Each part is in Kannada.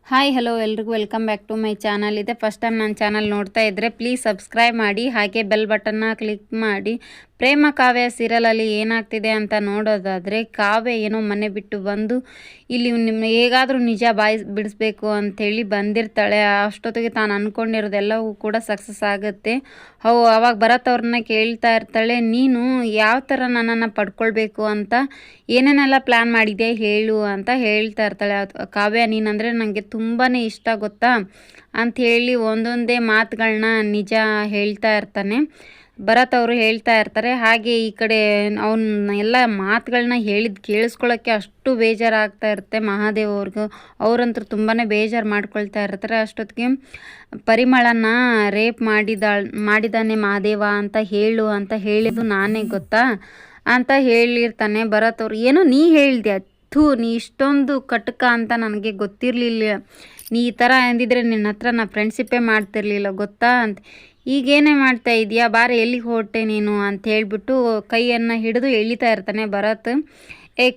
ಹಾಯ್ ಹಲೋ ಎಲ್ರಿಗೂ welcome back to my channel. ಇದೆ ಫಸ್ಟ್ ಟೈಮ್ ನನ್ನ ಚಾನಲ್ ನೋಡ್ತಾ ಇದ್ದರೆ ಪ್ಲೀಸ್ ಸಬ್ಸ್ಕ್ರೈಬ್ ಮಾಡಿ, ಹಾಗೆ ಬೆಲ್ ಬಟನ್ನ ಕ್ಲಿಕ್ ಮಾಡಿ. ಪ್ರೇಮ ಕಾವ್ಯ ಸೀರಿಯಲಲ್ಲಿ ಏನಾಗ್ತಿದೆ ಅಂತ ನೋಡೋದಾದರೆ, ಕಾವ್ಯ ಏನೋ ಮನೆ ಬಿಟ್ಟು ಬಂದು ಇಲ್ಲಿ ಹೇಗಾದರೂ ನಿಜ ಬಿಡಿಸ್ಬೇಕು ಅಂಥೇಳಿ ಬಂದಿರ್ತಾಳೆ. ಅಷ್ಟೊತ್ತಿಗೆ ತಾನು ಅಂದ್ಕೊಂಡಿರೋದೆಲ್ಲವೂ ಕೂಡ ಸಕ್ಸಸ್ ಆಗುತ್ತೆ. ಅವಾಗ ಭರತ್ ಅವ್ರನ್ನ ಕೇಳ್ತಾ ಇರ್ತಾಳೆ, ನೀನು ಯಾವ ಥರ ನನ್ನನ್ನು ಪಡ್ಕೊಳ್ಬೇಕು ಅಂತ ಏನೇನೆಲ್ಲ ಪ್ಲ್ಯಾನ್ ಮಾಡಿದೆ ಹೇಳು ಅಂತ ಹೇಳ್ತಾ ಇರ್ತಾಳೆ. ಕಾವ್ಯ, ನೀನಂದರೆ ನನಗೆ ತುಂಬಾ ಇಷ್ಟ ಗೊತ್ತಾ ಅಂಥೇಳಿ ಒಂದೊಂದೇ ಮಾತುಗಳನ್ನ ನಿಜ ಹೇಳ್ತಾ ಇರ್ತಾನೆ. ಭರತ್ ಅವರು ಹೇಳ್ತಾ ಇರ್ತಾರೆ. ಹಾಗೆ ಈ ಕಡೆ ಅವನ್ನ ಎಲ್ಲ ಮಾತುಗಳನ್ನ ಕೇಳಿಸ್ಕೊಳ್ಳೋಕ್ಕೆ ಅಷ್ಟು ಬೇಜಾರಾಗ್ತಾ ಇರುತ್ತೆ ಮಹಾದೇವ್ ಅವ್ರಿಗೂ. ಅವರಂತೂ ತುಂಬಾ ಬೇಜಾರು ಮಾಡ್ಕೊಳ್ತಾ ಇರ್ತಾರೆ. ಅಷ್ಟೊತ್ತಿಗೆ ಪರಿಮಳನ ರೇಪ್ ಮಾಡಿದಾನೆ ಮಹಾದೇವ ಅಂತ ಹೇಳು ಅಂತ ಹೇಳಿದ್ದು ನಾನೇ ಗೊತ್ತಾ ಅಂತ ಹೇಳಿರ್ತಾನೆ ಭರತ್ ಅವರು. ಏನೋ ನೀ ಹೇಳ್ದೆ, ನೀ ಇಷ್ಟೊಂದು ಕಟಕ ಅಂತ ನನಗೆ ಗೊತ್ತಿರಲಿಲ್ಲ. ನೀ ಈ ಥರ ಅಂದಿದ್ರೆ ನಿನ್ನ ಹತ್ರ ನಾ ಫ್ರೆಂಡ್ಶಿಪ್ಪೇ ಮಾಡ್ತಿರ್ಲಿಲ್ಲ ಗೊತ್ತಾ ಅಂತ. ಈಗೇನೇ ಮಾಡ್ತಾ ಇದೆಯಾ, ಬಾರಿ ಎಲ್ಲಿಗೆ ಹೊರಟೆ ನೀನು ಅಂತ ಹೇಳ್ಬಿಟ್ಟು ಕೈಯನ್ನು ಹಿಡಿದು ಎಳಿತಾ ಇರ್ತಾನೆ ಭರತ್.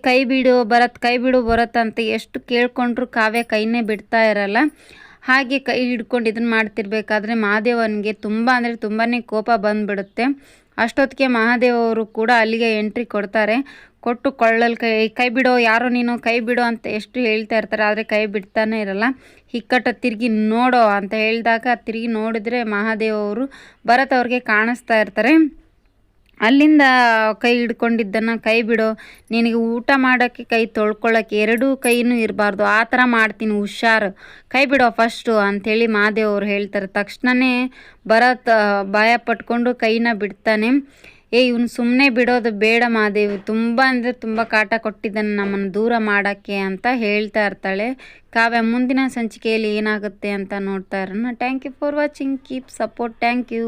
ಕೈ ಬಿಡು ಭರತ್, ಕೈ ಬಿಡು ಭರತ್ ಅಂತ ಎಷ್ಟು ಕೇಳ್ಕೊಂಡ್ರು ಕಾವ್ಯ ಕೈನೇ ಬಿಡ್ತಾ ಇರಲ್ಲ. ಹಾಗೆ ಕೈ ಹಿಡ್ಕೊಂಡು ಇದನ್ನು ಮಾಡ್ತಿರ್ಬೇಕಾದ್ರೆ ಮಹಾದೇವನಿಗೆ ತುಂಬ ಅಂದರೆ ತುಂಬಾ ಕೋಪ ಬಂದುಬಿಡುತ್ತೆ. ಅಷ್ಟೊತ್ತಿಗೆ ಮಹಾದೇವ್ ಅವರು ಕೂಡ ಅಲ್ಲಿಗೆ ಎಂಟ್ರಿ ಕೊಡ್ತಾರೆ. ಕೊಟ್ಟು ಕೊಳ್ಳಲ್ಲಿ ಕೈ ಬಿಡೋ, ಯಾರೋ ನೀನು ಕೈ ಬಿಡೋ ಅಂತ ಎಷ್ಟು ಹೇಳ್ತಾ ಇರ್ತಾರೆ, ಆದರೆ ಕೈ ಬಿಡ್ತಾನೆ ಇರಲ್ಲ. ಹಿಕ್ಕಟ್ಟ ತಿರುಗಿ ನೋಡೋ ಅಂತ ಹೇಳಿದಾಗ ತಿರುಗಿ ನೋಡಿದ್ರೆ ಮಹಾದೇವ್ ಅವರು ಭರತ್ ಅವ್ರಿಗೆ ಕಾಣಿಸ್ತಾ ಇರ್ತಾರೆ. ಅಲ್ಲಿಂದ ಕೈ ಹಿಡ್ಕೊಂಡಿದ್ದನ್ನು ಕೈ ಬಿಡೋ, ನಿನಗೆ ಊಟ ಮಾಡೋಕ್ಕೆ ಕೈ ತೊಳ್ಕೊಳ್ಳೋಕ್ಕೆ ಎರಡೂ ಕೈನೂ ಇರಬಾರ್ದು, ಆ ಥರ ಮಾಡ್ತೀನಿ ಹುಷಾರು, ಕೈ ಬಿಡೋ ಫಸ್ಟು ಅಂಥೇಳಿ ಮಹಾದೇವ್ ಅವರು ಹೇಳ್ತಾರೆ. ತಕ್ಷಣವೇ ಭರತ್ ಭಯ ಪಟ್ಕೊಂಡು ಕೈನ ಬಿಡ್ತಾನೆ. ಇವನು ಸುಮ್ಮನೆ ಬಿಡೋದು ಬೇಡ ಮಹಾದೇವ್, ತುಂಬ ಅಂದರೆ ತುಂಬ ಕಾಟ ಕೊಟ್ಟಿದ್ದಾನೆ ನಮ್ಮನ್ನು ದೂರ ಮಾಡೋಕ್ಕೆ ಅಂತ ಹೇಳ್ತಾ ಇರ್ತಾಳೆ ಕಾವ್ಯ. ಮುಂದಿನ ಸಂಚಿಕೆಯಲ್ಲಿ ಏನಾಗುತ್ತೆ ಅಂತ ನೋಡ್ತಾ ಇರೋಣ. Thank you for watching, keep support, thank you.